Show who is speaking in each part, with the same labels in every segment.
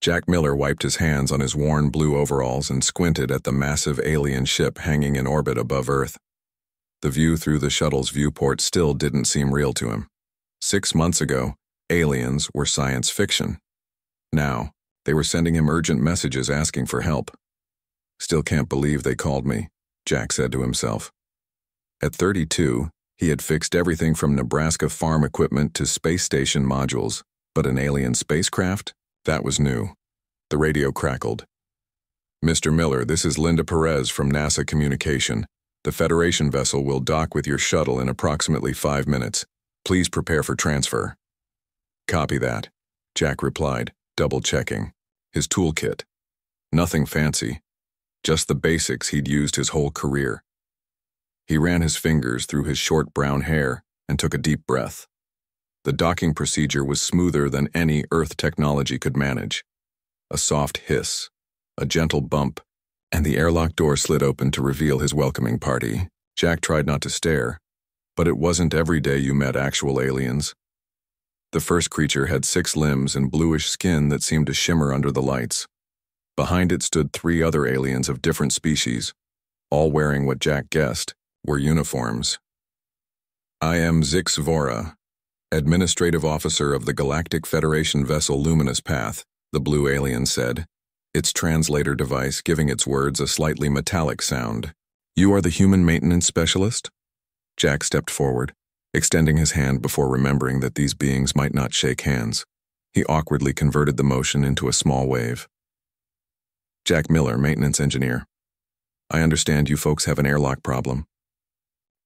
Speaker 1: Jack Miller wiped his hands on his worn blue overalls and squinted at the massive alien ship hanging in orbit above Earth. The view through the shuttle's viewport still didn't seem real to him. 6 months ago, aliens were science fiction. Now, they were sending him urgent messages asking for help. "Still can't believe they called me," Jack said to himself. At 32, he had fixed everything from Nebraska farm equipment to space station modules, but an alien spacecraft? That was new. The radio crackled. "Mr. Miller, this is Linda Perez from NASA Communication. The Federation vessel will dock with your shuttle in approximately 5 minutes. Please prepare for transfer." "Copy that," Jack replied, double-checking. His toolkit. Nothing fancy. Just the basics he'd used his whole career. He ran his fingers through his short brown hair and took a deep breath. The docking procedure was smoother than any Earth technology could manage. A soft hiss, a gentle bump, and the airlock door slid open to reveal his welcoming party. Jack tried not to stare, but it wasn't every day you met actual aliens. The first creature had 6 limbs and bluish skin that seemed to shimmer under the lights. Behind it stood 3 other aliens of different species, all wearing what Jack guessed were uniforms. "I am Zix Vora, Administrative Officer of the Galactic Federation vessel Luminous Path," the blue alien said, its translator device giving its words a slightly metallic sound. "You are the human maintenance specialist?" Jack stepped forward, extending his hand before remembering that these beings might not shake hands. He awkwardly converted the motion into a small wave. "Jack Miller, maintenance engineer. I understand you folks have an airlock problem."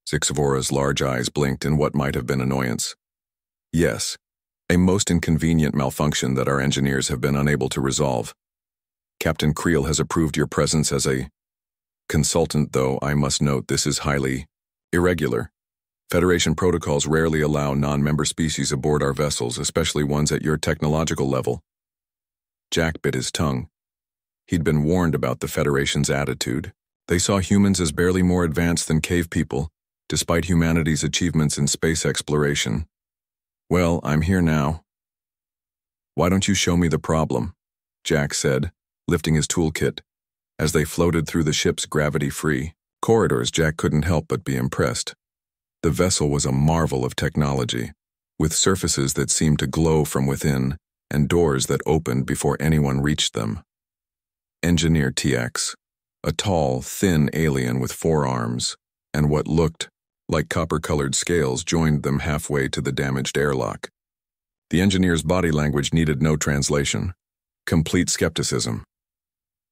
Speaker 1: Zixavora's large eyes blinked in what might have been annoyance. "Yes, a most inconvenient malfunction that our engineers have been unable to resolve. Captain Creel has approved your presence as a consultant, though I must note this is highly irregular. Federation protocols rarely allow non-member species aboard our vessels, especially ones at your technological level." Jack bit his tongue. He'd been warned about the Federation's attitude. They saw humans as barely more advanced than cave people, despite humanity's achievements in space exploration. "Well, I'm here now." "Why don't you show me the problem?" Jack said, lifting his toolkit. As they floated through the ship's gravity-free corridors, Jack couldn't help but be impressed. The vessel was a marvel of technology, with surfaces that seemed to glow from within and doors that opened before anyone reached them. Engineer TX, a tall, thin alien with 4 arms, and what looked like copper-colored scales joined them halfway to the damaged airlock. The engineer's body language needed no translation. Complete skepticism.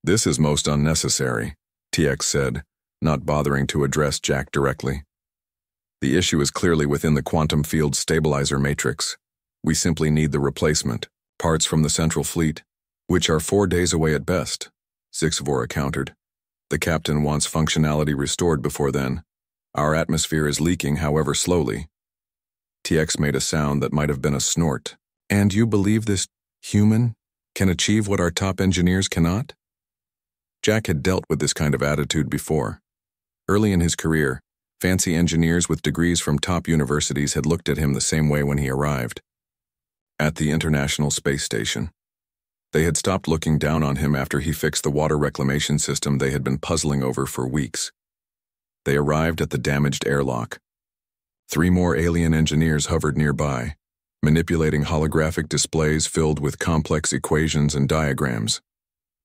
Speaker 1: "This is most unnecessary," TX said, not bothering to address Jack directly. "The issue is clearly within the quantum field stabilizer matrix. We simply need the replacement, parts from the central fleet, which are 4 days away at best," Zixvora countered. "The captain wants functionality restored before then. Our atmosphere is leaking, however slowly." TX made a sound that might have been a snort. "And you believe this human can achieve what our top engineers cannot?" Jack had dealt with this kind of attitude before. Early in his career, fancy engineers with degrees from top universities had looked at him the same way when he arrived. At the International Space Station, they had stopped looking down on him after he fixed the water reclamation system they had been puzzling over for weeks. They arrived at the damaged airlock. 3 more alien engineers hovered nearby, manipulating holographic displays filled with complex equations and diagrams.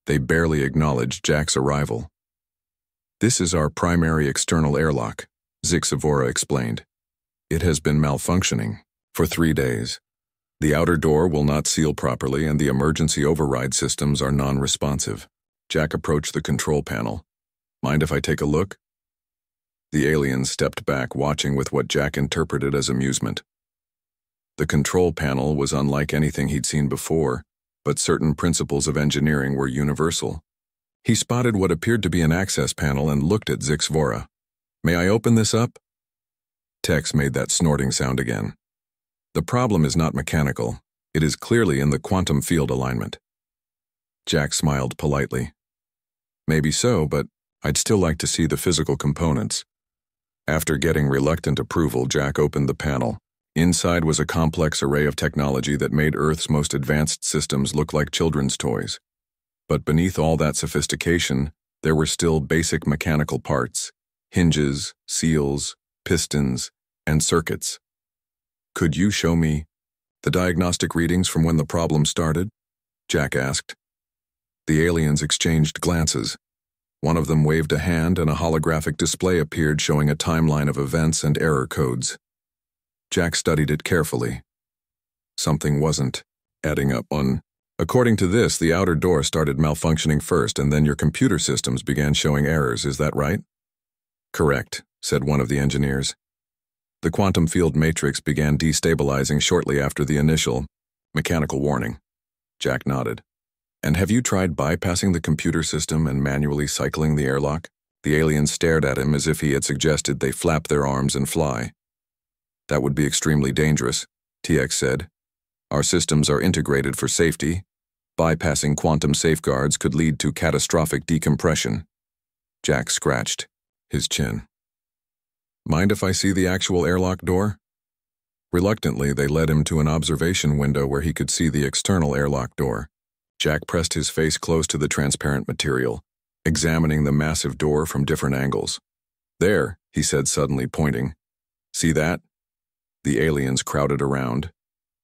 Speaker 1: They barely acknowledged Jack's arrival. "This is our primary external airlock," Zixavora explained. "It has been malfunctioning for 3 days. The outer door will not seal properly and the emergency override systems are non-responsive." Jack approached the control panel. "Mind if I take a look?" The alien stepped back, watching with what Jack interpreted as amusement. The control panel was unlike anything he'd seen before, but certain principles of engineering were universal. He spotted what appeared to be an access panel and looked at Zixvora. "May I open this up?" Tex made that snorting sound again. "The problem is not mechanical. It is clearly in the quantum field alignment." Jack smiled politely. "Maybe so, but I'd still like to see the physical components." After getting reluctant approval, Jack opened the panel, Inside was a complex array of technology that made Earth's most advanced systems look like children's toys. But beneath all that sophistication, there were still basic mechanical parts: hinges, seals, pistons, and circuits. "Could you show me the diagnostic readings from when the problem started?" Jack asked. The aliens exchanged glances. One of them waved a hand and a holographic display appeared showing a timeline of events and error codes. Jack studied it carefully. Something wasn't adding up. According to this, the outer door started malfunctioning first and then your computer systems began showing errors, is that right? "Correct," said one of the engineers. "The quantum field matrix began destabilizing shortly after the initial mechanical warning." Jack nodded. "And have you tried bypassing the computer system and manually cycling the airlock?" The aliens stared at him as if he had suggested they flap their arms and fly. "That would be extremely dangerous," TX said. "Our systems are integrated for safety. Bypassing quantum safeguards could lead to catastrophic decompression." Jack scratched his chin. "Mind if I see the actual airlock door?" Reluctantly, they led him to an observation window where he could see the external airlock door. Jack pressed his face close to the transparent material, examining the massive door from different angles. "There," he said, suddenly pointing. "See that?" The aliens crowded around.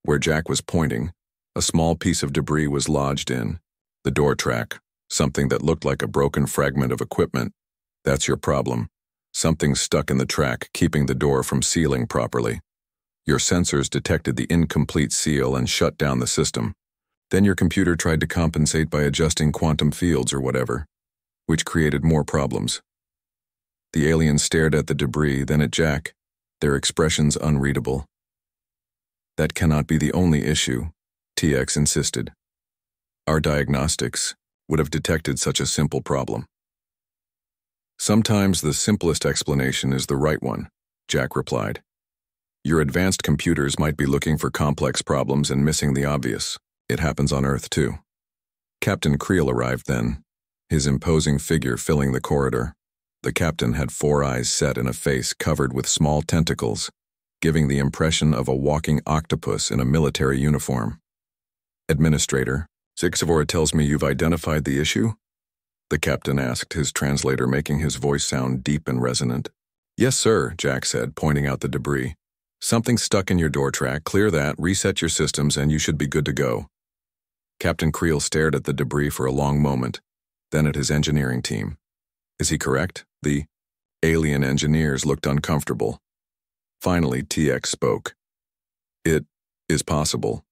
Speaker 1: Where Jack was pointing, a small piece of debris was lodged in the door track, something that looked like a broken fragment of equipment. "That's your problem. Something's stuck in the track, keeping the door from sealing properly. Your sensors detected the incomplete seal and shut down the system. Then your computer tried to compensate by adjusting quantum fields or whatever, which created more problems." The aliens stared at the debris, then at Jack, their expressions unreadable. "That cannot be the only issue," TX insisted. "Our diagnostics would have detected such a simple problem." "Sometimes the simplest explanation is the right one," Jack replied. "Your advanced computers might be looking for complex problems and missing the obvious. It happens on Earth, too." Captain Creel arrived then, his imposing figure filling the corridor. The captain had 4 eyes set in a face covered with small tentacles, giving the impression of a walking octopus in a military uniform. "Administrator, HFY tells me you've identified the issue?" the captain asked, his translator making his voice sound deep and resonant. "Yes, sir," Jack said, pointing out the debris. "Something's stuck in your door track. Clear that, reset your systems, and you should be good to go." Captain Creel stared at the debris for a long moment, then at his engineering team. "Is he correct?" The alien engineers looked uncomfortable. Finally, TX spoke. "It is possible,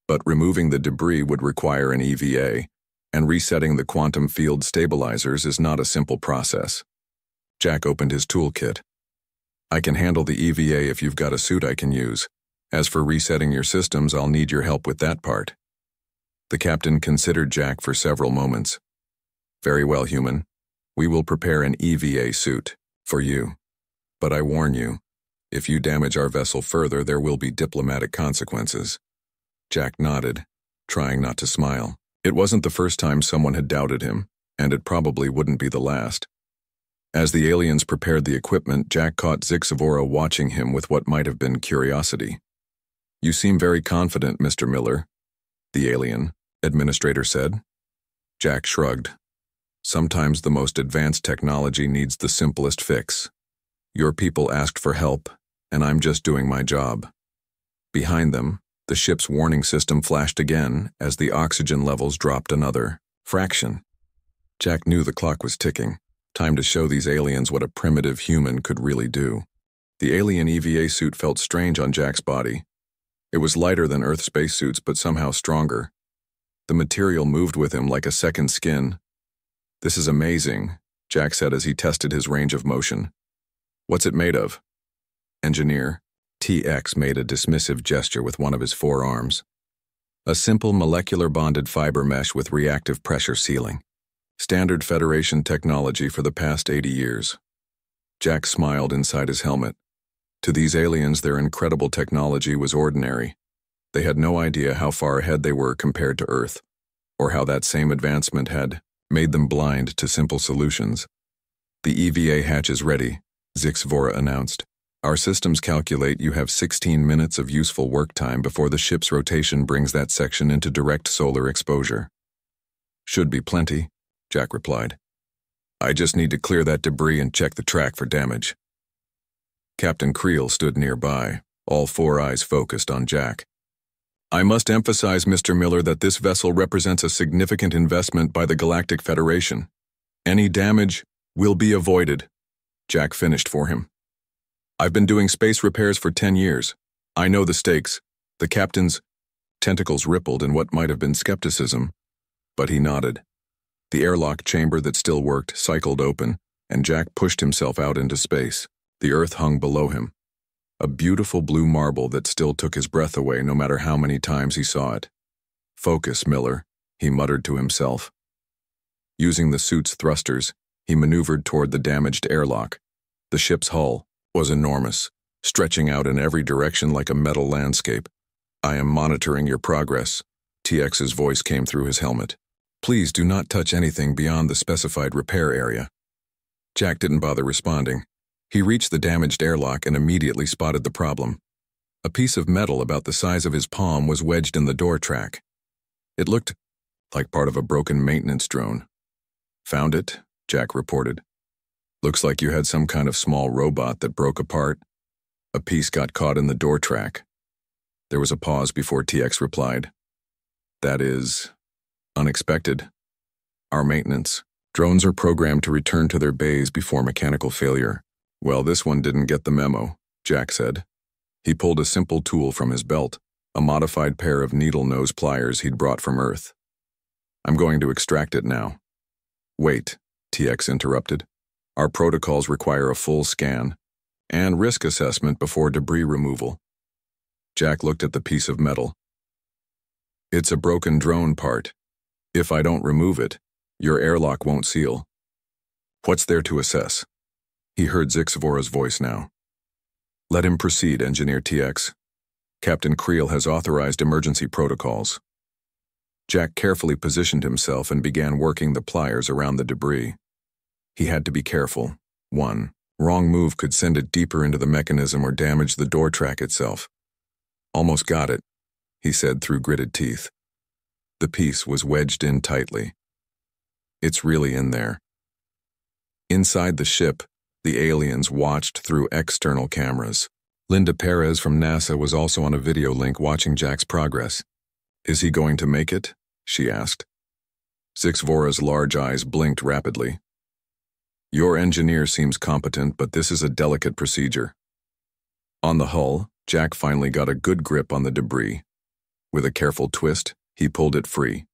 Speaker 1: but removing the debris would require an EVA, and resetting the quantum field stabilizers is not a simple process." Jack opened his toolkit. "I can handle the EVA if you've got a suit I can use. As for resetting your systems, I'll need your help with that part." The captain considered Jack for several moments. "Very well, human. We will prepare an EVA suit for you. But I warn you, if you damage our vessel further, there will be diplomatic consequences." Jack nodded, trying not to smile. It wasn't the first time someone had doubted him, and it probably wouldn't be the last. As the aliens prepared the equipment, Jack caught HFY watching him with what might have been curiosity. "You seem very confident, Mr. Miller," the alien administrator said. Jack shrugged. "Sometimes the most advanced technology needs the simplest fix. Your people asked for help, and I'm just doing my job." Behind them, the ship's warning system flashed again as the oxygen levels dropped another fraction. Jack knew the clock was ticking. Time to show these aliens what a primitive human could really do. The alien EVA suit felt strange on Jack's body. It was lighter than Earth spacesuits, but somehow stronger. The material moved with him like a second skin. "This is amazing," Jack said as he tested his range of motion. "What's it made of?" Engineer TX made a dismissive gesture with one of his forearms. "A simple molecular bonded fiber mesh with reactive pressure sealing. Standard Federation technology for the past 80 years. Jack smiled inside his helmet. To these aliens, their incredible technology was ordinary. They had no idea how far ahead they were compared to Earth, or how that same advancement had made them blind to simple solutions. "The EVA hatch is ready," HFY announced. Our systems calculate you have 16 minutes of useful work time before the ship's rotation brings that section into direct solar exposure. Should be plenty, Jack replied. I just need to clear that debris and check the track for damage. Captain Creel stood nearby, all four eyes focused on Jack. I must emphasize, Mr. Miller, that this vessel represents a significant investment by the Galactic Federation. Any damage will be avoided, Jack finished for him. I've been doing space repairs for 10 years. I know the stakes. The captain's tentacles rippled in what might have been skepticism, but he nodded. The airlock chamber that still worked cycled open, and Jack pushed himself out into space. The Earth hung below him, a beautiful blue marble that still took his breath away no matter how many times he saw it. Focus, Miller, he muttered to himself. Using the suit's thrusters, he maneuvered toward the damaged airlock. The ship's hull was enormous, stretching out in every direction like a metal landscape. I am monitoring your progress, TX's voice came through his helmet. Please do not touch anything beyond the specified repair area. Jack didn't bother responding. He reached the damaged airlock and immediately spotted the problem. A piece of metal about the size of his palm was wedged in the door track. It looked like part of a broken maintenance drone. Found it, Jack reported. Looks like you had some kind of small robot that broke apart. A piece got caught in the door track. There was a pause before TX replied. That is unexpected. Our maintenance. Drones are programmed to return to their bays before mechanical failure. Well, this one didn't get the memo, Jack said. He pulled a simple tool from his belt, a modified pair of needle-nose pliers he'd brought from Earth. I'm going to extract it now. Wait, TX interrupted. Our protocols require a full scan and risk assessment before debris removal. Jack looked at the piece of metal. It's a broken drone part. If I don't remove it, your airlock won't seal. What's there to assess? He heard Zixvora's voice now. Let him proceed, Engineer TX. Captain Creel has authorized emergency protocols. Jack carefully positioned himself and began working the pliers around the debris. He had to be careful. One wrong move could send it deeper into the mechanism or damage the door track itself. Almost got it, he said through gritted teeth. The piece was wedged in tightly. It's really in there. Inside the ship, the aliens watched through external cameras. Linda Perez from NASA was also on a video link watching Jack's progress. Is he going to make it? She asked. Zixvora's large eyes blinked rapidly. Your engineer seems competent, but this is a delicate procedure. On the hull, Jack finally got a good grip on the debris. With a careful twist, he pulled it free.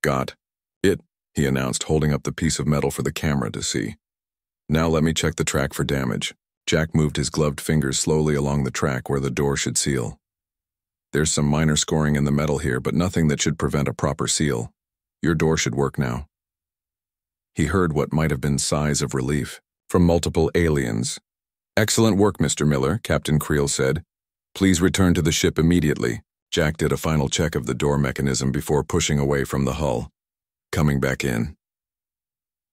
Speaker 1: Got it, he announced, holding up the piece of metal for the camera to see. Now let me check the track for damage. Jack moved his gloved fingers slowly along the track where the door should seal. There's some minor scoring in the metal here, but nothing that should prevent a proper seal. Your door should work now. He heard what might have been sighs of relief from multiple aliens. Excellent work, Mr. Miller, Captain Creel said. Please return to the ship immediately. Jack did a final check of the door mechanism before pushing away from the hull. Coming back in.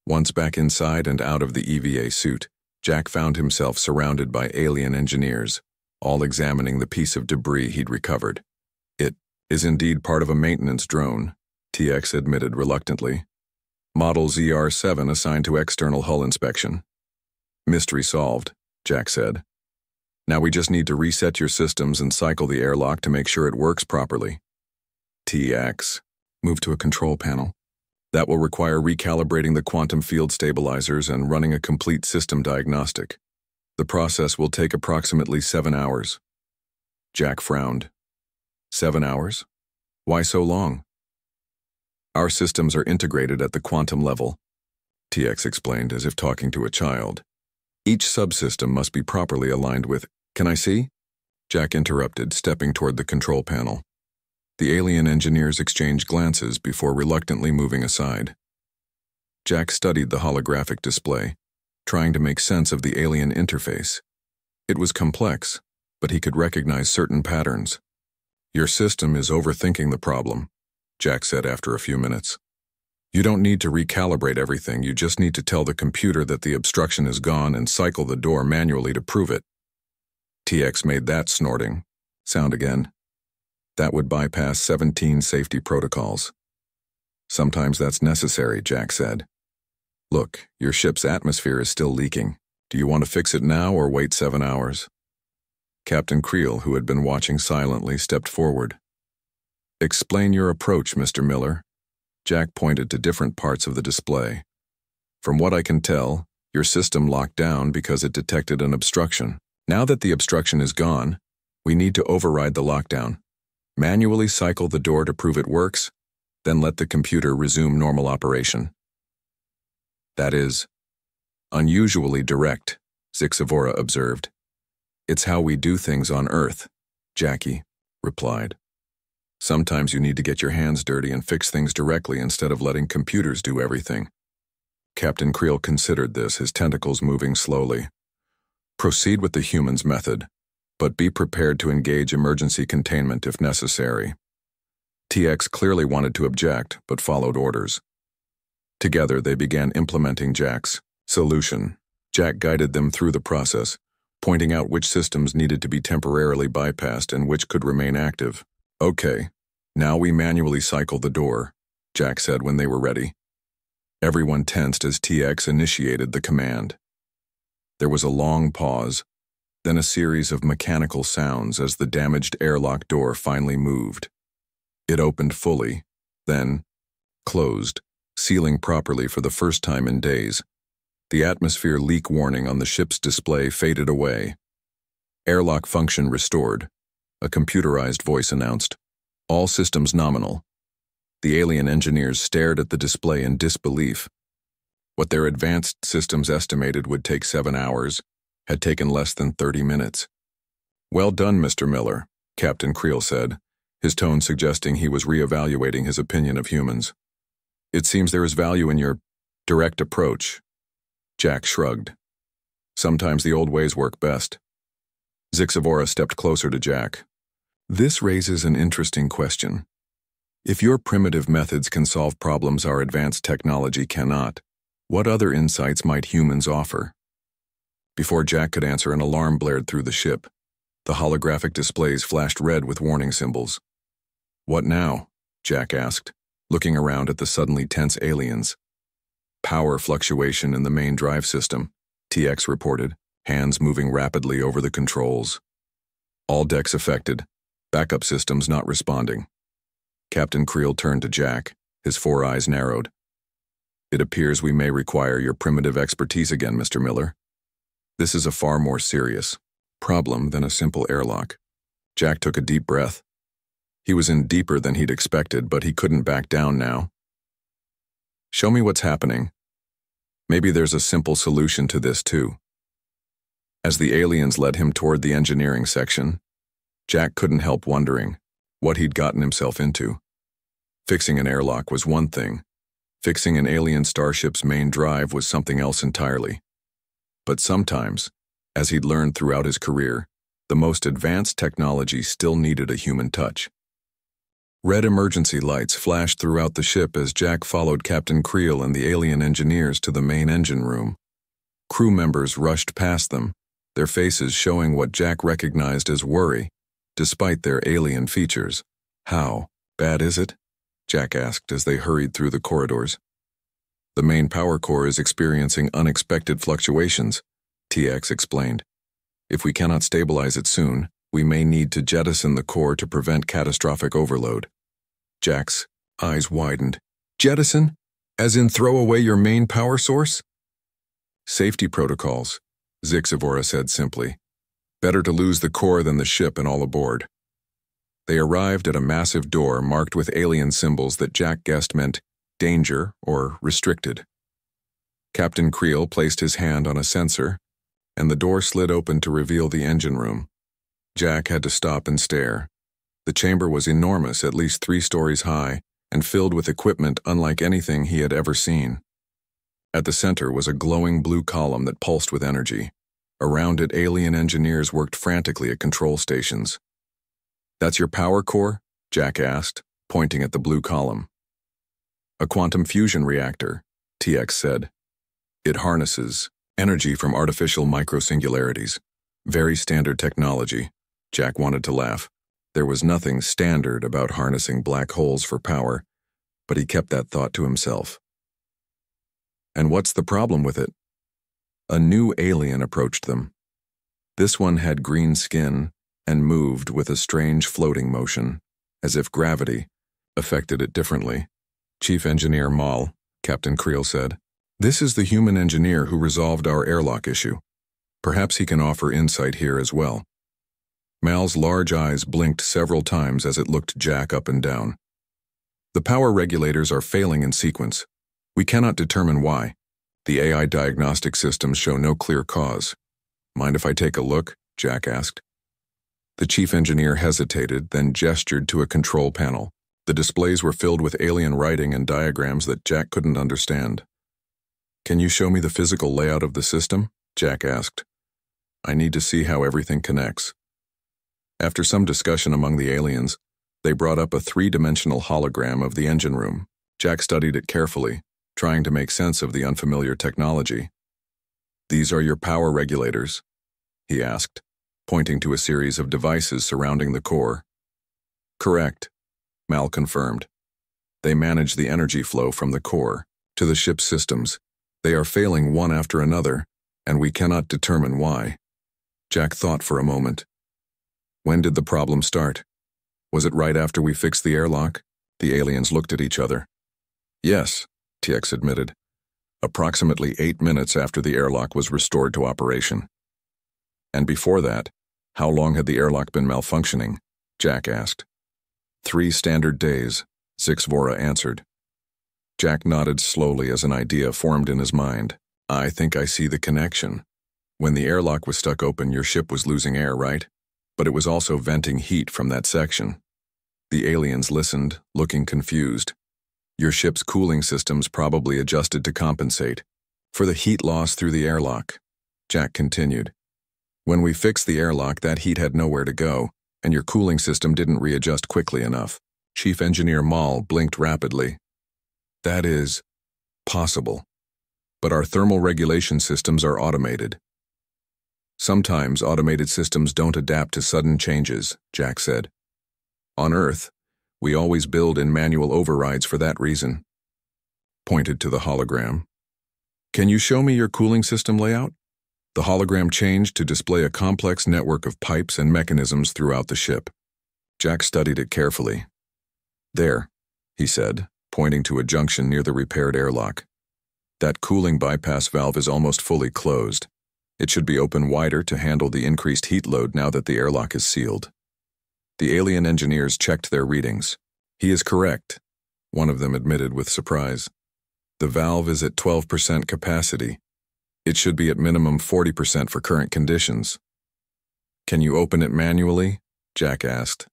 Speaker 1: Once back inside and out of the EVA suit, Jack found himself surrounded by alien engineers, all examining the piece of debris he'd recovered. It is indeed part of a maintenance drone, TX admitted reluctantly. Model ZR-7 assigned to external hull inspection. Mystery solved, Jack said. Now we just need to reset your systems and cycle the airlock to make sure it works properly. TX. Move to a control panel. That will require recalibrating the quantum field stabilizers and running a complete system diagnostic. The process will take approximately 7 hours. Jack frowned. 7 hours? Why so long? Our systems are integrated at the quantum level, TX explained as if talking to a child. Each subsystem must be properly aligned with, Can I see? Jack interrupted, stepping toward the control panel. The alien engineers exchanged glances before reluctantly moving aside. Jack studied the holographic display, trying to make sense of the alien interface. It was complex, but he could recognize certain patterns. Your system is overthinking the problem, Jack said after a few minutes. You don't need to recalibrate everything, you just need to tell the computer that the obstruction is gone and cycle the door manually to prove it. TX made that snorting sound again. That would bypass 17 safety protocols. Sometimes that's necessary, Jack said. Look, your ship's atmosphere is still leaking. Do you want to fix it now or wait 7 hours? Captain Creel, who had been watching silently, stepped forward. Explain your approach, Mr. Miller. Jack pointed to different parts of the display. From what I can tell, your system locked down because it detected an obstruction. Now that the obstruction is gone, we need to override the lockdown. Manually cycle the door to prove it works, then let the computer resume normal operation. That is unusually direct, Zixavora observed. It's how we do things on Earth, Jackie replied. Sometimes you need to get your hands dirty and fix things directly instead of letting computers do everything. Captain Creel considered this, his tentacles moving slowly. Proceed with the humans' method, but be prepared to engage emergency containment if necessary. TX clearly wanted to object, but followed orders. Together, they began implementing Jack's solution. Jack guided them through the process, pointing out which systems needed to be temporarily bypassed and which could remain active. Okay, now we manually cycle the door, Jack said when they were ready. Everyone tensed as TX initiated the command. There was a long pause, then a series of mechanical sounds as the damaged airlock door finally moved. It opened fully, then closed, sealing properly for the first time in days. The atmosphere leak warning on the ship's display faded away. Airlock function restored. A computerized voice announced, "All systems nominal." The alien engineers stared at the display in disbelief. What their advanced systems estimated would take 7 hours had taken less than 30 minutes. Well done, Mr. Miller, Captain Creel said, his tone suggesting he was reevaluating his opinion of humans. It seems there is value in your direct approach. Jack shrugged. Sometimes the old ways work best. Zixavora stepped closer to Jack. This raises an interesting question. If your primitive methods can solve problems our advanced technology cannot, what other insights might humans offer? Before Jack could answer, an alarm blared through the ship. The holographic displays flashed red with warning symbols. What now? Jack asked, looking around at the suddenly tense aliens. Power fluctuation in the main drive system, TX reported, hands moving rapidly over the controls. All decks affected. Backup systems not responding. Captain Creel turned to Jack, his 4 eyes narrowed. It appears we may require your primitive expertise again, Mr. Miller. This is a far more serious problem than a simple airlock. Jack took a deep breath. He was in deeper than he'd expected, but he couldn't back down now. Show me what's happening. Maybe there's a simple solution to this too. As the aliens led him toward the engineering section, Jack couldn't help wondering what he'd gotten himself into. Fixing an airlock was one thing. Fixing an alien starship's main drive was something else entirely. But sometimes, as he'd learned throughout his career, the most advanced technology still needed a human touch. Red emergency lights flashed throughout the ship as Jack followed Captain Creel and the alien engineers to the main engine room. Crew members rushed past them, their faces showing what Jack recognized as worry, despite their alien features. How bad is it? Jack asked as they hurried through the corridors. The main power core is experiencing unexpected fluctuations, TX explained. If we cannot stabilize it soon, we may need to jettison the core to prevent catastrophic overload. Jack's eyes widened. Jettison? As in throw away your main power source? Safety protocols, Zixavora said simply. Better to lose the core than the ship and all aboard. They arrived at a massive door marked with alien symbols that Jack guessed meant danger or restricted. Captain Creel placed his hand on a sensor, and the door slid open to reveal the engine room. Jack had to stop and stare. The chamber was enormous, at least 3 stories high, and filled with equipment unlike anything he had ever seen. At the center was a glowing blue column that pulsed with energy. Around it, alien engineers worked frantically at control stations. That's your power core? Jack asked, pointing at the blue column. A quantum fusion reactor, TX said. It harnesses energy from artificial microsingularities. Very standard technology. Jack wanted to laugh. There was nothing standard about harnessing black holes for power, but he kept that thought to himself. And what's the problem with it? A new alien approached them. This one had green skin and moved with a strange floating motion, as if gravity affected it differently. Chief Engineer Mal, Captain Creel said, "This is the human engineer who resolved our airlock issue. Perhaps he can offer insight here as well." Mal's large eyes blinked several times as it looked Jack up and down. "The power regulators are failing in sequence. We cannot determine why. The AI diagnostic systems show no clear cause." "Mind if I take a look?" Jack asked. The chief engineer hesitated, then gestured to a control panel. The displays were filled with alien writing and diagrams that Jack couldn't understand. "Can you show me the physical layout of the system?" Jack asked. "I need to see how everything connects." After some discussion among the aliens, they brought up a three-dimensional hologram of the engine room. Jack studied it carefully, trying to make sense of the unfamiliar technology. "These are your power regulators?" he asked, pointing to a series of devices surrounding the core. "Correct," Mal confirmed. "They manage the energy flow from the core to the ship's systems. They are failing one after another, and we cannot determine why." Jack thought for a moment. When did the problem start? Was it right after we fixed the airlock? The aliens looked at each other. "Yes," TX admitted. "Approximately 8 minutes after the airlock was restored to operation." "And before that, how long had the airlock been malfunctioning?" Jack asked. 3 standard days, Zixvora answered. Jack nodded slowly as an idea formed in his mind. "I think I see the connection. When the airlock was stuck open, your ship was losing air, right? But it was also venting heat from that section." The aliens listened, looking confused. "Your ship's cooling systems probably adjusted to compensate for the heat loss through the airlock," Jack continued. "When we fixed the airlock, that heat had nowhere to go, and your cooling system didn't readjust quickly enough." Chief Engineer Mal blinked rapidly. "That is possible. But our thermal regulation systems are automated." "Sometimes automated systems don't adapt to sudden changes," Jack said. "On Earth, we always build in manual overrides for that reason." Pointed to the hologram. "Can you show me your cooling system layout?" The hologram changed to display a complex network of pipes and mechanisms throughout the ship. Jack studied it carefully. "There," he said, pointing to a junction near the repaired airlock. "That cooling bypass valve is almost fully closed. It should be open wider to handle the increased heat load now that the airlock is sealed." The alien engineers checked their readings. "He is correct," one of them admitted with surprise. "The valve is at 12% capacity. It should be at minimum 40% for current conditions." "Can you open it manually?" Jack asked.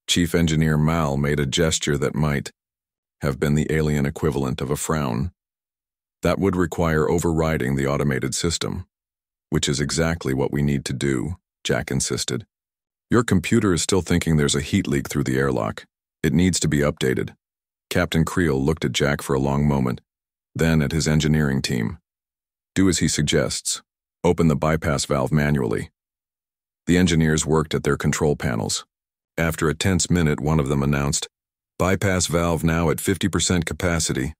Speaker 1: Chief Engineer Mal made a gesture that might have been the alien equivalent of a frown. "That would require overriding the automated system." "Which is exactly what we need to do," Jack insisted. "Your computer is still thinking there's a heat leak through the airlock. It needs to be updated." Captain Creel looked at Jack for a long moment, then at his engineering team. "Do as he suggests. Open the bypass valve manually." The engineers worked at their control panels. After a tense minute, one of them announced, "Bypass valve now at 50% capacity."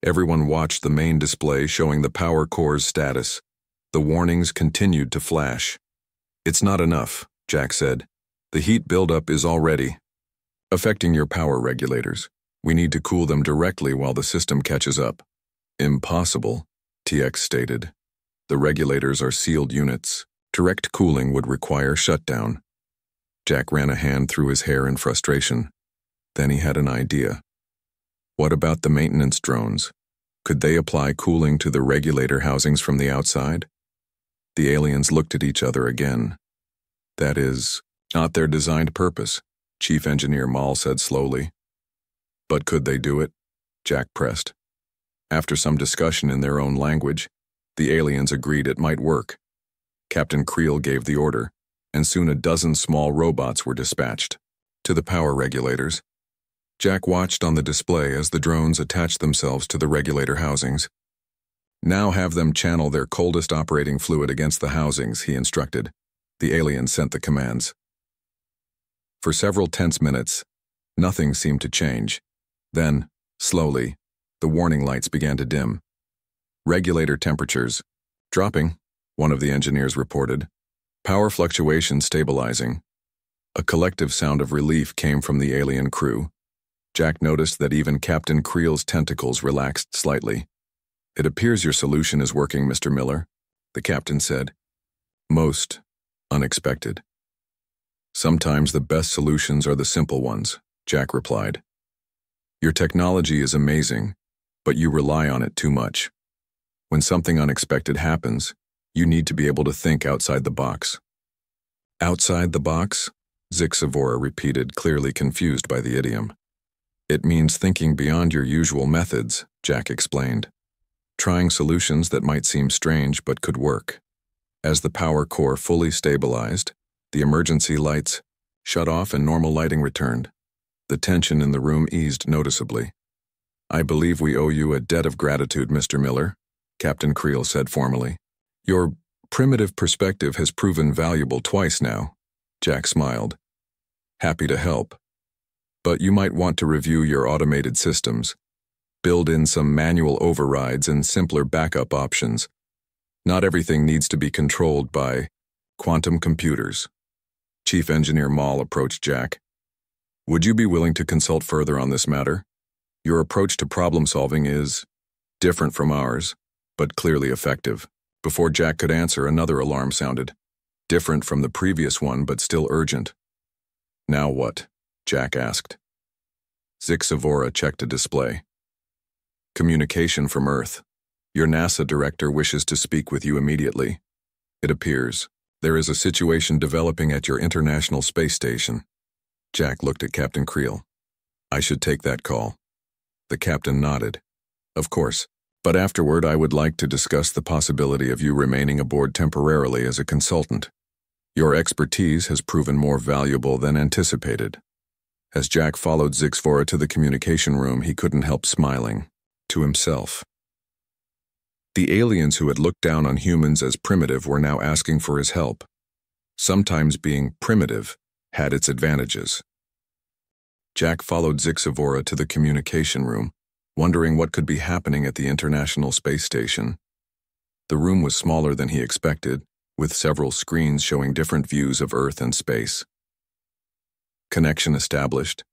Speaker 1: Everyone watched the main display showing the power core's status. The warnings continued to flash. "It's not enough," Jack said. "The heat buildup is already affecting your power regulators. We need to cool them directly while the system catches up." "Impossible," TX stated. "The regulators are sealed units. Direct cooling would require shutdown." Jack ran a hand through his hair in frustration. Then he had an idea. What about the maintenance drones? Could they apply cooling to the regulator housings from the outside? The aliens looked at each other again. "That is not their designed purpose," Chief Engineer Mal said slowly. "But could they do it?" Jack pressed. After some discussion in their own language, the aliens agreed it might work. Captain Creel gave the order, and soon a dozen small robots were dispatched to the power regulators. Jack watched on the display as the drones attached themselves to the regulator housings. "Now have them channel their coldest operating fluid against the housings," he instructed. The alien sent the commands. For several tense minutes, nothing seemed to change. Then, slowly, the warning lights began to dim. Regulator temperatures dropping, one of the engineers reported. Power fluctuations stabilizing. A collective sound of relief came from the alien crew. Jack noticed that even Captain Creel's tentacles relaxed slightly. "It appears your solution is working, Mr. Miller," the captain said. "Most unexpected." "Sometimes the best solutions are the simple ones," Jack replied. "Your technology is amazing, but you rely on it too much. When something unexpected happens, you need to be able to think outside the box." "Outside the box?" Zixavora repeated, clearly confused by the idiom. "It means thinking beyond your usual methods," Jack explained. "Trying solutions that might seem strange but could work." As the power core fully stabilized, the emergency lights shut off and normal lighting returned. The tension in the room eased noticeably. "I believe we owe you a debt of gratitude, Mr. Miller," Captain Creel said formally. "Your primitive perspective has proven valuable twice now," Jack smiled. "Happy to help. But you might want to review your automated systems. Build in some manual overrides and simpler backup options. Not everything needs to be controlled by quantum computers." Chief Engineer Maul approached Jack. "Would you be willing to consult further on this matter? Your approach to problem solving is different from ours, but clearly effective." Before Jack could answer, another alarm sounded. Different from the previous one, but still urgent. "Now what?" Jack asked. Zixavora checked a display. "Communication from Earth. Your NASA director wishes to speak with you immediately. It appears there is a situation developing at your International Space Station." Jack looked at Captain Creel. "I should take that call." The captain nodded. "Of course, but afterward I would like to discuss the possibility of you remaining aboard temporarily as a consultant. Your expertise has proven more valuable than anticipated." As Jack followed Zixavora to the communication room, he couldn't help smiling to himself. The aliens who had looked down on humans as primitive were now asking for his help. Sometimes being primitive had its advantages. Jack followed Zixavora to the communication room, wondering what could be happening at the International Space Station. The room was smaller than he expected, with several screens showing different views of Earth and space. "Connection established,"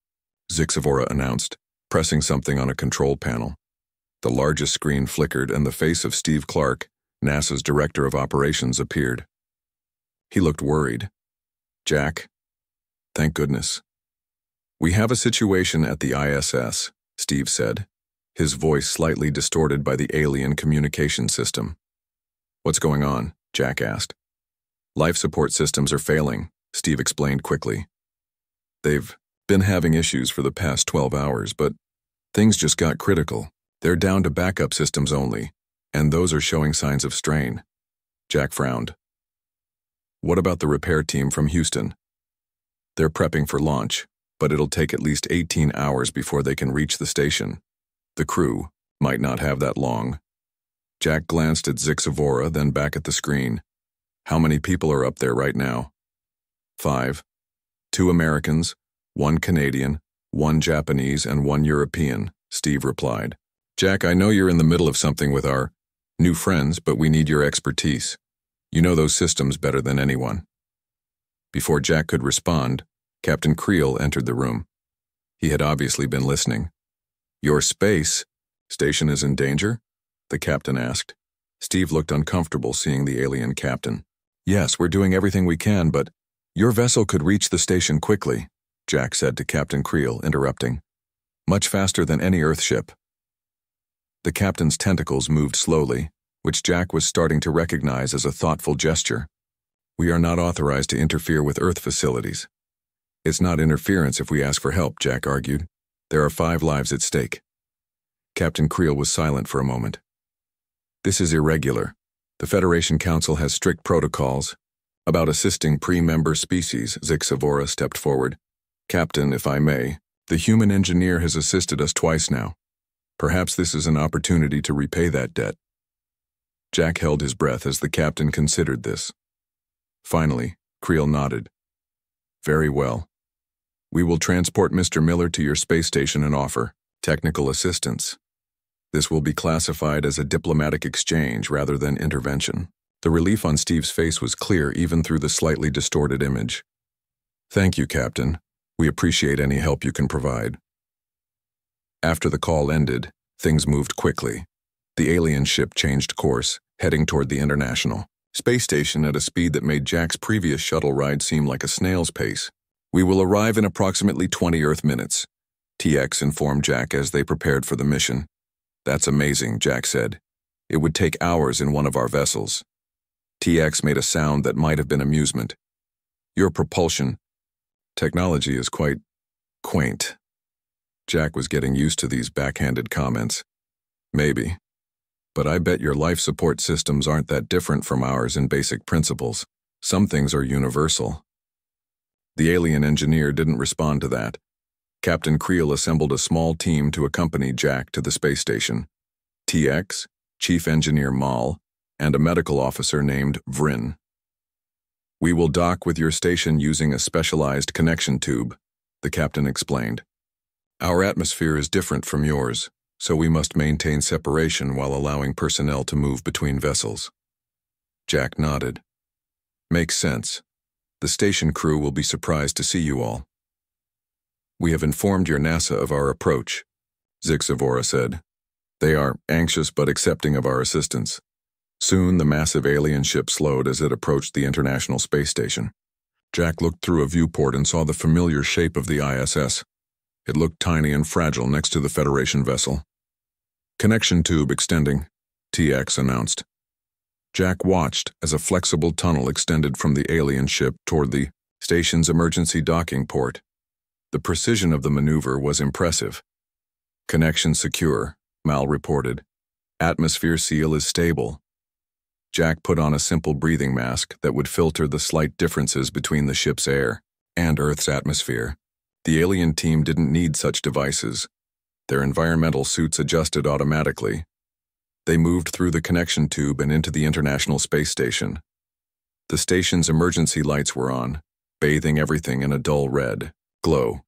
Speaker 1: Zixavora announced, pressing something on a control panel. The largest screen flickered and the face of Steve Clark, NASA's Director of Operations, appeared. He looked worried. "Jack? Thank goodness." "We have a situation at the ISS," Steve said, his voice slightly distorted by the alien communication system. "What's going on?" Jack asked. "Life support systems are failing," Steve explained quickly. "They've been having issues for the past 12 hours, but things just got critical. They're down to backup systems only, and those are showing signs of strain." Jack frowned. "What about the repair team from Houston?" "They're prepping for launch, but it'll take at least 18 hours before they can reach the station. The crew might not have that long." Jack glanced at Zixavora, then back at the screen. "How many people are up there right now?" 5. 2 Americans, 1 Canadian, 1 Japanese, and 1 European, Steve replied. "Jack, I know you're in the middle of something with our new friends, but we need your expertise. You know those systems better than anyone." Before Jack could respond, Captain Creel entered the room. He had obviously been listening. "Your space station is in danger?" the captain asked. Steve looked uncomfortable seeing the alien captain. "Yes, we're doing everything we can, but your vessel could reach the station quickly," Jack said to Captain Creel, interrupting. "Much faster than any Earth ship." The captain's tentacles moved slowly, which Jack was starting to recognize as a thoughtful gesture. "We are not authorized to interfere with Earth facilities." "It's not interference if we ask for help," Jack argued. "There are 5 lives at stake." Captain Creel was silent for a moment. "This is irregular. The Federation Council has strict protocols about assisting pre-member species." Zixavora stepped forward. "Captain, if I may, the human engineer has assisted us twice now. Perhaps this is an opportunity to repay that debt." Jack held his breath as the captain considered this. Finally, Creel nodded. Very well. We will transport Mr. Miller to your space station and offer technical assistance. This will be classified as a diplomatic exchange rather than intervention. The relief on Steve's face was clear even through the slightly distorted image. Thank you, Captain. We appreciate any help you can provide. After the call ended, things moved quickly. The alien ship changed course, heading toward the International Space Station at a speed that made Jack's previous shuttle ride seem like a snail's pace. We will arrive in approximately 20 Earth minutes, TX informed Jack as they prepared for the mission. That's amazing, Jack said. It would take hours in one of our vessels. TX made a sound that might have been amusement. Your propulsion technology is quite quaint. Jack was getting used to these backhanded comments. Maybe. But I bet your life support systems aren't that different from ours in basic principles. Some things are universal. The alien engineer didn't respond to that. Captain Creel assembled a small team to accompany Jack to the space station. TX, Chief Engineer Mal, and a medical officer named Vryn. We will dock with your station using a specialized connection tube, the captain explained. Our atmosphere is different from yours, so we must maintain separation while allowing personnel to move between vessels. Jack nodded. Makes sense. The station crew will be surprised to see you all. We have informed your NASA of our approach, Zixavora said. They are anxious but accepting of our assistance. Soon the massive alien ship slowed as it approached the International Space Station. Jack looked through a viewport and saw the familiar shape of the ISS. It looked tiny and fragile next to the Federation vessel. Connection tube extending, TX announced. Jack watched as a flexible tunnel extended from the alien ship toward the station's emergency docking port. The precision of the maneuver was impressive. Connection secure, Mal reported. Atmosphere seal is stable. Jack put on a simple breathing mask that would filter the slight differences between the ship's air and Earth's atmosphere. The alien team didn't need such devices. Their environmental suits adjusted automatically. They moved through the connection tube and into the International Space Station. The station's emergency lights were on, bathing everything in a dull red glow.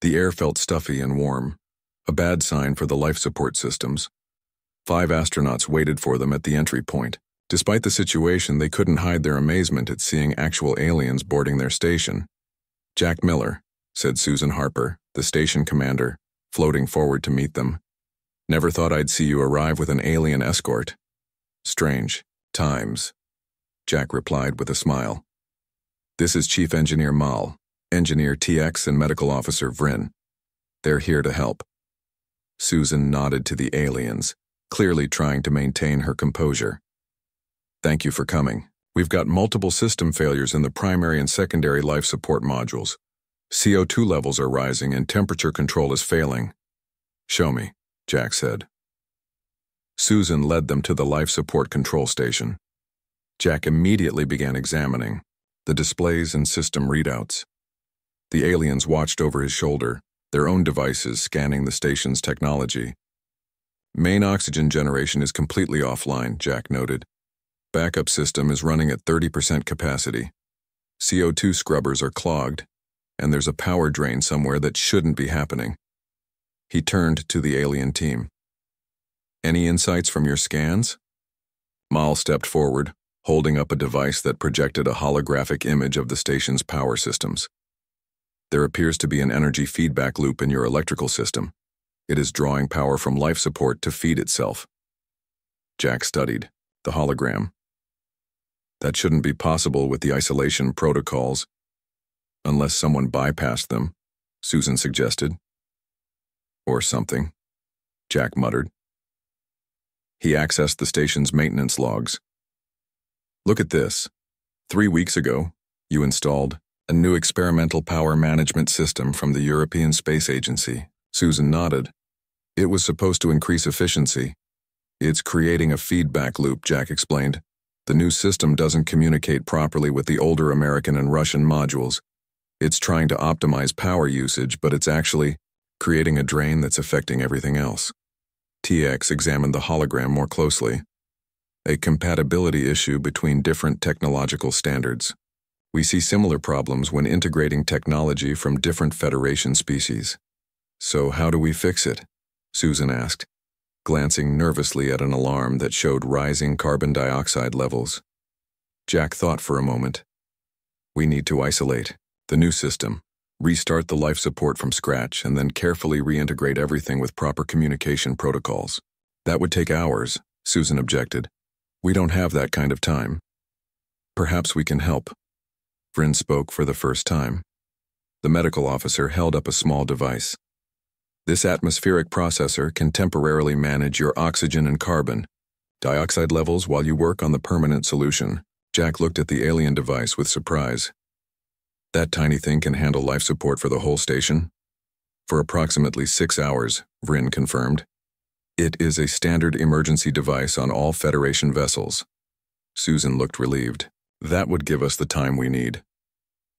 Speaker 1: The air felt stuffy and warm, a bad sign for the life support systems. 5 astronauts waited for them at the entry point. Despite the situation, they couldn't hide their amazement at seeing actual aliens boarding their station. Jack Miller, said Susan Harper, the station commander, floating forward to meet them. Never thought I'd see you arrive with an alien escort. Strange times, Jack replied with a smile. This is Chief Engineer Mal, Engineer TX and Medical Officer Vryn. They're here to help. Susan nodded to the aliens, clearly trying to maintain her composure. Thank you for coming. We've got multiple system failures in the primary and secondary life support modules. CO2 levels are rising and temperature control is failing. Show me, Jack said. Susan led them to the life support control station. Jack immediately began examining the displays and system readouts. The aliens watched over his shoulder, their own devices scanning the station's technology. Main oxygen generation is completely offline, Jack noted. Backup system is running at 30% capacity. CO2 scrubbers are clogged, and there's a power drain somewhere that shouldn't be happening. He turned to the alien team. Any insights from your scans? Mal stepped forward, holding up a device that projected a holographic image of the station's power systems. There appears to be an energy feedback loop in your electrical system. It is drawing power from life support to feed itself. Jack studied the hologram. That shouldn't be possible with the isolation protocols, unless someone bypassed them, Susan suggested. Or something, Jack muttered. He accessed the station's maintenance logs. Look at this. 3 weeks ago, you installed a new experimental power management system from the European Space Agency. Susan nodded. It was supposed to increase efficiency. It's creating a feedback loop, Jack explained. The new system doesn't communicate properly with the older American and Russian modules. It's trying to optimize power usage, but it's actually creating a drain that's affecting everything else. TX examined the hologram more closely. A compatibility issue between different technological standards. We see similar problems when integrating technology from different Federation species. So how do we fix it? Susan asked, glancing nervously at an alarm that showed rising carbon dioxide levels. Jack thought for a moment. We need to isolate the new system, restart the life support from scratch, and then carefully reintegrate everything with proper communication protocols. That would take hours, Susan objected. We don't have that kind of time. Perhaps we can help. Vryn spoke for the first time. The medical officer held up a small device. This atmospheric processor can temporarily manage your oxygen and carbon dioxide levels while you work on the permanent solution. Jack looked at the alien device with surprise. That tiny thing can handle life support for the whole station? For approximately 6 hours, Vryn confirmed. It is a standard emergency device on all Federation vessels. Susan looked relieved. That would give us the time we need.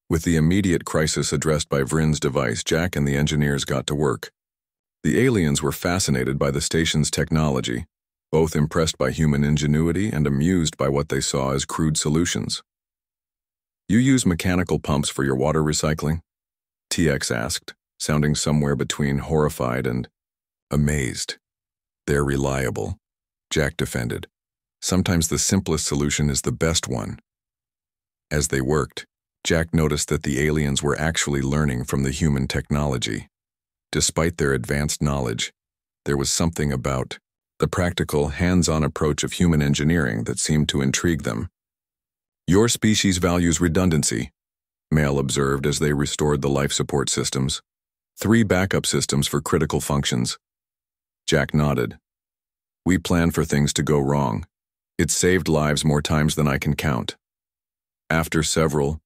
Speaker 1: With the immediate crisis addressed by Vryn's device, Jack and the engineers got to work. The aliens were fascinated by the station's technology, both impressed by human ingenuity and amused by what they saw as crude solutions. You use mechanical pumps for your water recycling? TX asked, sounding somewhere between horrified and amazed. They're reliable, Jack defended. Sometimes the simplest solution is the best one. As they worked, Jack noticed that the aliens were actually learning from the human technology. Despite their advanced knowledge, there was something about the practical, hands-on approach of human engineering that seemed to intrigue them. Your species values redundancy, Mail observed as they restored the life support systems. 3 backup systems for critical functions. Jack nodded. We plan for things to go wrong. It saved lives more times than I can count. After several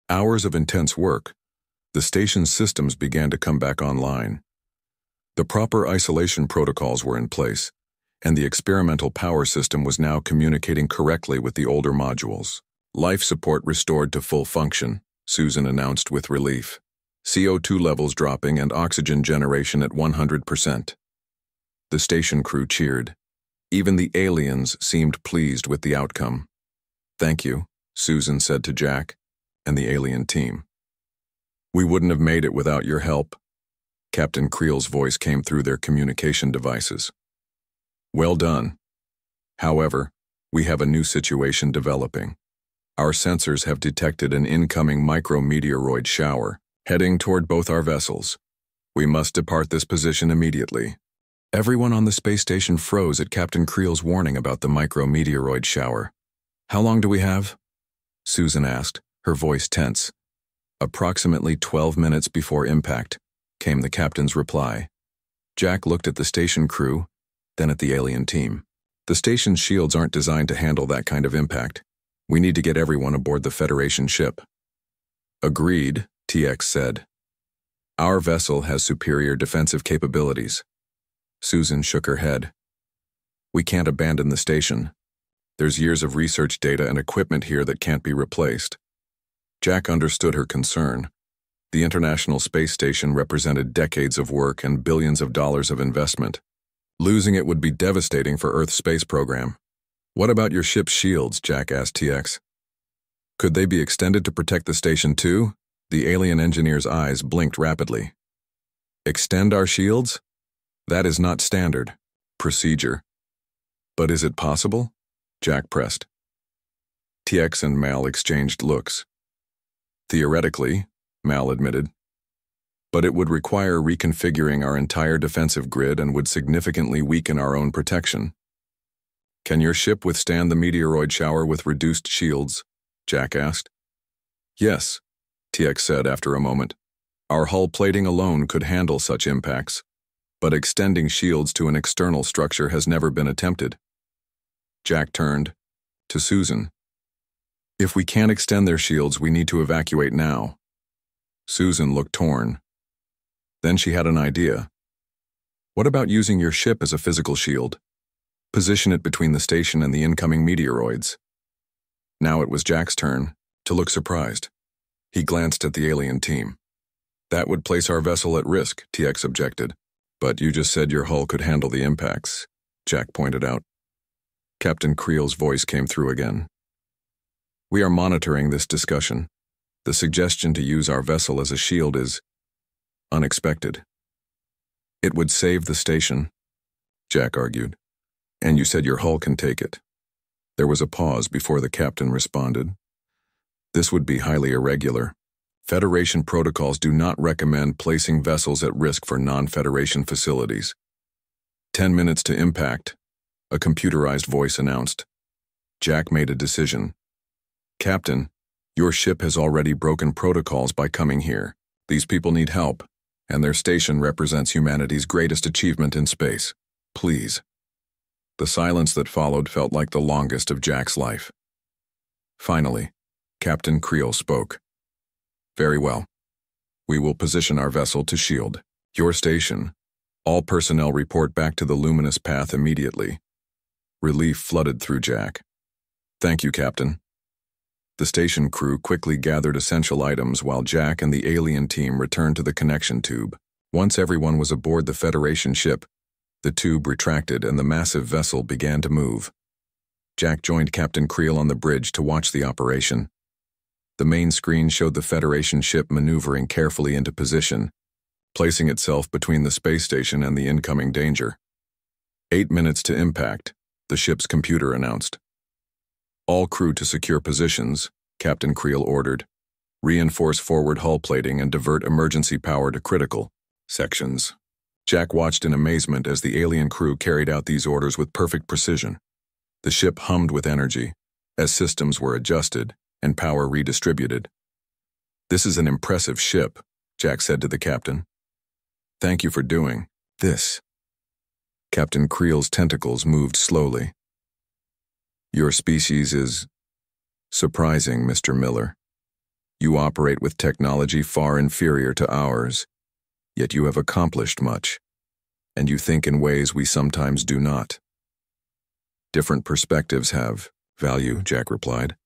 Speaker 1: hours of intense work, the station's systems began to come back online. The proper isolation protocols were in place, and the experimental power system was now communicating correctly with the older modules. Life support restored to full function, Susan announced with relief. CO2 levels dropping and oxygen generation at 100%. The station crew cheered. Even the aliens seemed pleased with the outcome. Thank you, Susan said to Jack and the alien team. We wouldn't have made it without your help. Captain Creel's voice came through their communication devices. Well done. However, we have a new situation developing. Our sensors have detected an incoming micrometeoroid shower, heading toward both our vessels. We must depart this position immediately. Everyone on the space station froze at Captain Creel's warning about the micrometeoroid shower. How long do we have? Susan asked, her voice tense. Approximately 12 minutes before impact, came the captain's reply. Jack looked at the station crew, then at the alien team. The station's shields aren't designed to handle that kind of impact. We need to get everyone aboard the Federation ship. Agreed, TX said. Our vessel has superior defensive capabilities. Susan shook her head. We can't abandon the station. There's years of research data and equipment here that can't be replaced. Jack understood her concern. The International Space Station represented decades of work and billions of dollars of investment. Losing it would be devastating for Earth's space program. What about your ship's shields? Jack asked TX. Could they be extended to protect the station too? The alien engineer's eyes blinked rapidly. Extend our shields? That is not standard procedure. But is it possible? Jack pressed. TX and Mal exchanged looks. Theoretically, Mal admitted. But it would require reconfiguring our entire defensive grid and would significantly weaken our own protection. Can your ship withstand the meteoroid shower with reduced shields? Jack asked. Yes, TX said after a moment. Our hull plating alone could handle such impacts, but extending shields to an external structure has never been attempted. Jack turned to Susan. If we can't extend their shields, we need to evacuate now. Susan looked torn. Then she had an idea. What about using your ship as a physical shield? Position it between the station and the incoming meteoroids. Now it was Jack's turn to look surprised. He glanced at the alien team. That would place our vessel at risk, TX objected. But you just said your hull could handle the impacts, Jack pointed out. Captain Creel's voice came through again. We are monitoring this discussion. The suggestion to use our vessel as a shield is unexpected. It would save the station, Jack argued. And you said your hull can take it. There was a pause before the captain responded. This would be highly irregular. Federation protocols do not recommend placing vessels at risk for non-Federation facilities. 10 minutes to impact, a computerized voice announced. Jack made a decision. Captain, your ship has already broken protocols by coming here. These people need help, and their station represents humanity's greatest achievement in space. Please. The silence that followed felt like the longest of Jack's life. Finally, Captain Creel spoke. Very well. We will position our vessel to shield your station. All personnel report back to the luminous path immediately. Relief flooded through Jack. Thank you, Captain. The station crew quickly gathered essential items while Jack and the alien team returned to the connection tube. Once everyone was aboard the Federation ship, the tube retracted and the massive vessel began to move. Jack joined Captain Creel on the bridge to watch the operation. The main screen showed the Federation ship maneuvering carefully into position, placing itself between the space station and the incoming danger. 8 minutes to impact, the ship's computer announced. All crew to secure positions, Captain Creel ordered. Reinforce forward hull plating and divert emergency power to critical sections. Jack watched in amazement as the alien crew carried out these orders with perfect precision. The ship hummed with energy as systems were adjusted and power redistributed. This is an impressive ship, Jack said to the captain. Thank you for doing this. Captain Creel's tentacles moved slowly. Your species is surprising, Mr. Miller. You operate with technology far inferior to ours, yet you have accomplished much, and you think in ways we sometimes do not. Different perspectives have value, Jack replied.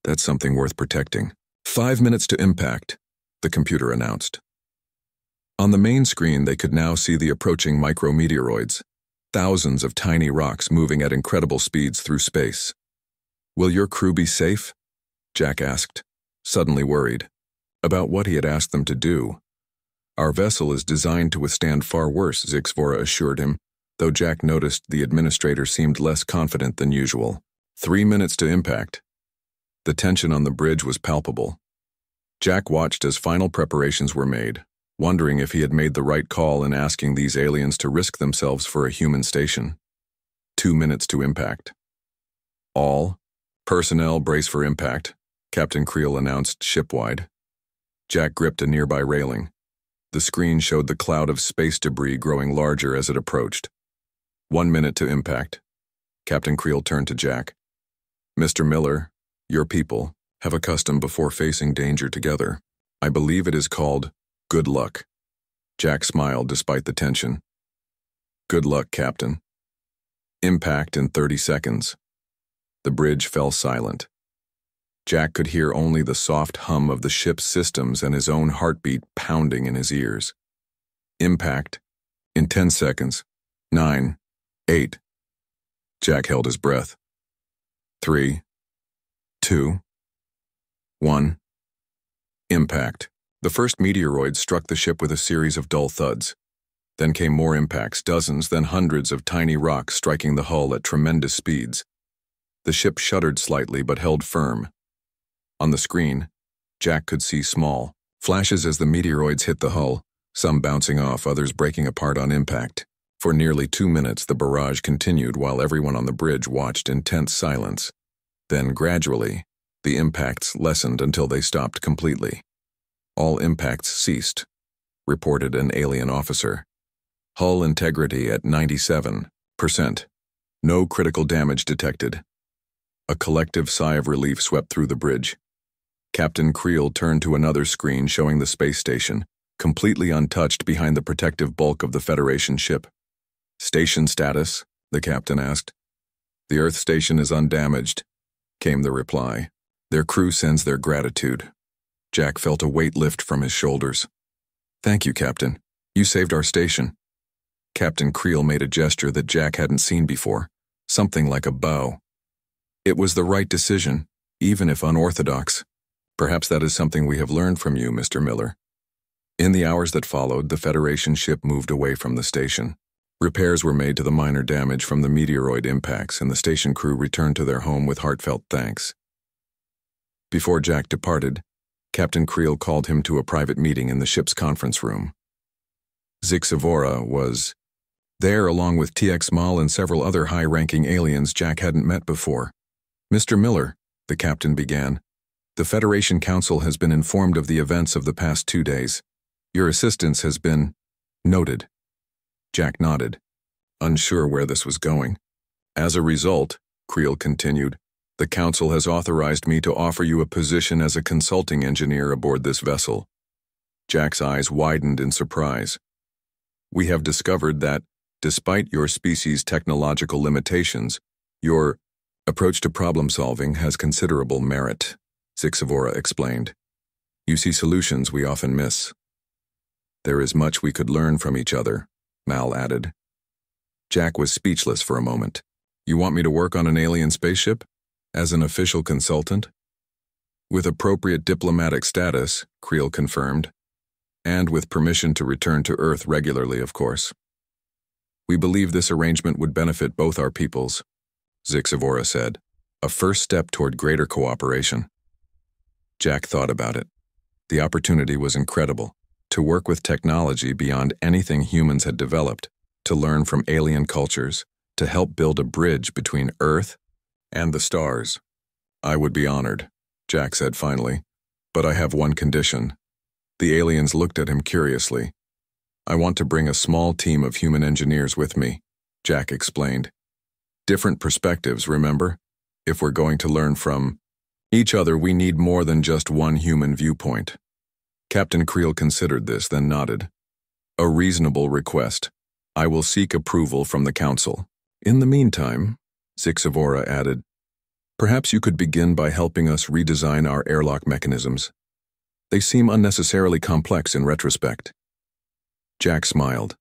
Speaker 1: That's something worth protecting. 5 minutes to impact, the computer announced. On the main screen, they could now see the approaching micrometeoroids, thousands of tiny rocks moving at incredible speeds through space. Will your crew be safe? Jack asked, suddenly worried about what he had asked them to do. Our vessel is designed to withstand far worse, Zixvora assured him, though Jack noticed the administrator seemed less confident than usual. 3 minutes to impact. The tension on the bridge was palpable. Jack watched as final preparations were made, wondering if he had made the right call in asking these aliens to risk themselves for a human station. 2 minutes to impact. All personnel brace for impact, Captain Creel announced shipwide. Jack gripped a nearby railing. The screen showed the cloud of space debris growing larger as it approached. 1 minute to impact. Captain Creel turned to Jack. Mr. Miller, your people have a custom before facing danger together. I believe it is called good luck. Jack smiled despite the tension. Good luck, Captain. Impact in 30 seconds. The bridge fell silent. Jack could hear only the soft hum of the ship's systems and his own heartbeat pounding in his ears. Impact in 10 seconds. 9, 8. Jack held his breath. 3, 2, 1. Impact. The first meteoroid struck the ship with a series of dull thuds. Then came more impacts, dozens, then hundreds of tiny rocks striking the hull at tremendous speeds. The ship shuddered slightly but held firm. On the screen, Jack could see small flashes as the meteoroids hit the hull, some bouncing off, others breaking apart on impact. For nearly 2 minutes, the barrage continued while everyone on the bridge watched in tense silence. Then, gradually, the impacts lessened until they stopped completely. All impacts ceased, reported an alien officer. Hull integrity at 97%. No critical damage detected. A collective sigh of relief swept through the bridge. Captain Creel turned to another screen showing the space station, completely untouched behind the protective bulk of the Federation ship. Station status? The captain asked. The Earth station is undamaged, came the reply. Their crew sends their gratitude. Jack felt a weight lift from his shoulders. Thank you, Captain. You saved our station. Captain Creel made a gesture that Jack hadn't seen before, something like a bow. It was the right decision, even if unorthodox. Perhaps that is something we have learned from you, Mr. Miller. In the hours that followed, the Federation ship moved away from the station. Repairs were made to the minor damage from the meteoroid impacts, and the station crew returned to their home with heartfelt thanks. Before Jack departed, Captain Creel called him to a private meeting in the ship's conference room. Zixavora was there along with TX Mal and several other high-ranking aliens Jack hadn't met before. Mr. Miller, the captain began, the Federation Council has been informed of the events of the past 2 days. Your assistance has been noted. Jack nodded, unsure where this was going. As a result, Creel continued, the Council has authorized me to offer you a position as a consulting engineer aboard this vessel. Jack's eyes widened in surprise. We have discovered that, despite your species' technological limitations, your approach to problem-solving has considerable merit, Zixavora explained. You see solutions we often miss. There is much we could learn from each other, Mal added. Jack was speechless for a moment. You want me to work on an alien spaceship? As an official consultant? With appropriate diplomatic status, Creel confirmed, and with permission to return to Earth regularly, of course. We believe this arrangement would benefit both our peoples, Zixavora said, a first step toward greater cooperation. Jack thought about it. The opportunity was incredible. To work with technology beyond anything humans had developed, to learn from alien cultures, to help build a bridge between Earth and the stars. I would be honored, Jack said finally, but I have one condition. The aliens looked at him curiously. I want to bring a small team of human engineers with me, Jack explained. Different perspectives, remember? If we're going to learn from each other, we need more than just one human viewpoint. Captain Creel considered this, then nodded. A reasonable request. I will seek approval from the Council. In the meantime, Zixavora added, perhaps you could begin by helping us redesign our airlock mechanisms. They seem unnecessarily complex in retrospect. Jack smiled.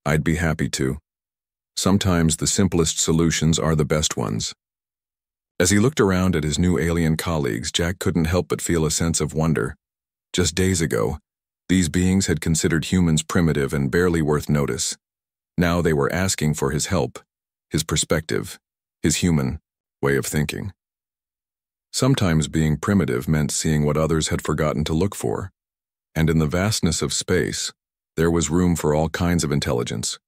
Speaker 1: I'd be happy to. Sometimes the simplest solutions are the best ones. As he looked around at his new alien colleagues, Jack couldn't help but feel a sense of wonder. Just days ago, these beings had considered humans primitive and barely worth notice. Now they were asking for his help, his perspective, his human way of thinking. Sometimes being primitive meant seeing what others had forgotten to look for, and in the vastness of space, there was room for all kinds of intelligence.